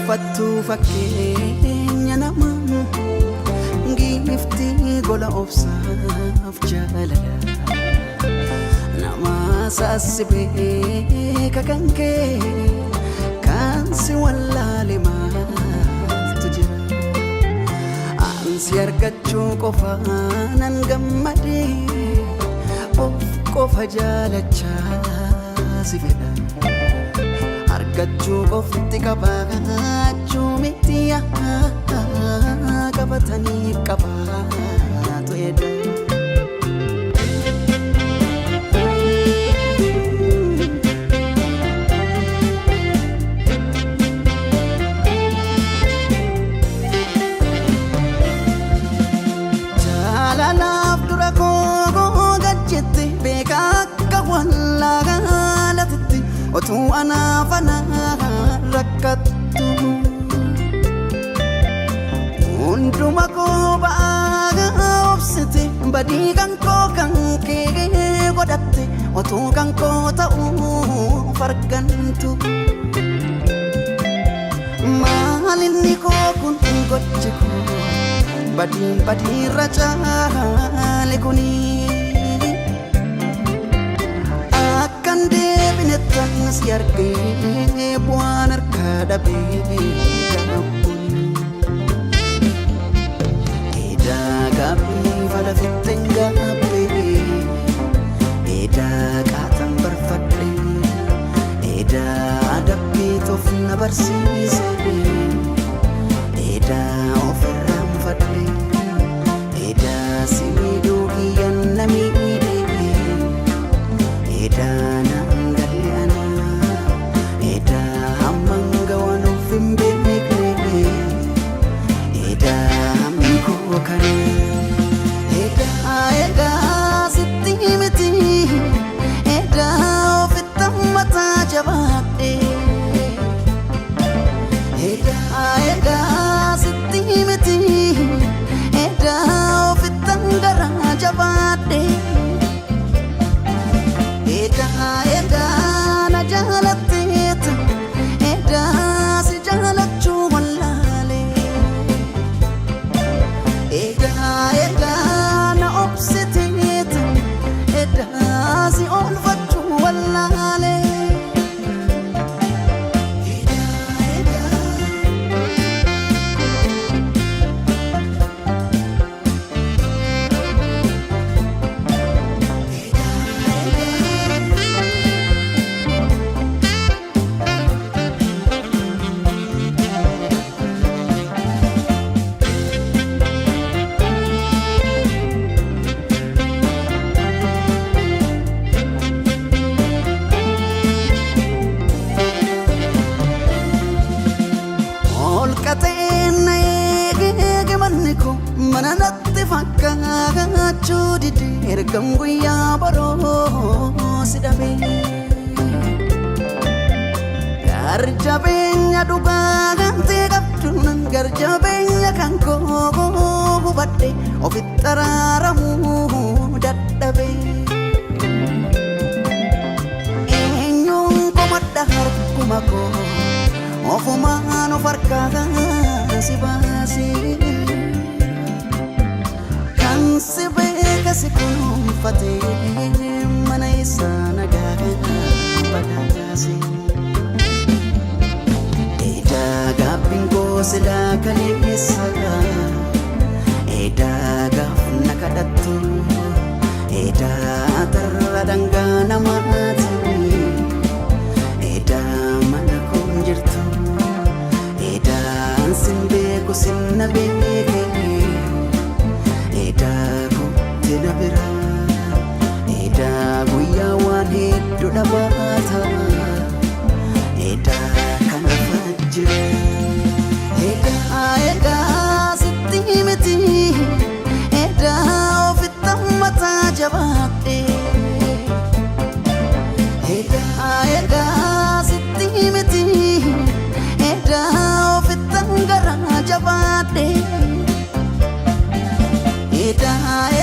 Fattu fakkeenya namaa giiftii gola obsaaf jaalala nama saasibee kakankee kan si wallaale maaltu jira ansi argachuu qofaanan gammadee of qofa jaalachaa si fedha argachuu qofti qabaachuu miti qabatanii qabaatu edda jaalalaaf dura koo gajjette beeka akka wallaalatitti otuu anaaf rakkattu hunduma koo ba'aa obsite badii kan koo kan kee godhatte otuu kan koo ta'uu fargantu maalinni koo kun gochi koo badiirra caale kunii akkan deebinetan si argee bu'aan harkaa dhabee gaabbuun edaa gaabbii falafitten gaabbee edaa qaatan barfadhee edaa dabbii toof na barsiise edaa ofirraan fadhee edaa si miidhuu kiyyan na miidhee edaa mananatti fakkaachuu didee ergan guyyaa boroo si dhabee garjabeenya dhugaa gantee qabduun garjabeenya kan koo hubadhe ofitti araaramuu dadhabee eenyuun komadha harkuma koo ofumaan of harkaa si baasee si beeka si kunuunfatee mana isaa nagaa badhaase edaa gaabbiin koo silaa kaleessa edaa gaaf na kadhattu edaa tarra dangaa namaati edaa mana koo jirtu edaan sin beeku sin na beeke edaa guutte na bira edaa guyyaa waan hedduu dhabaata edaa edaa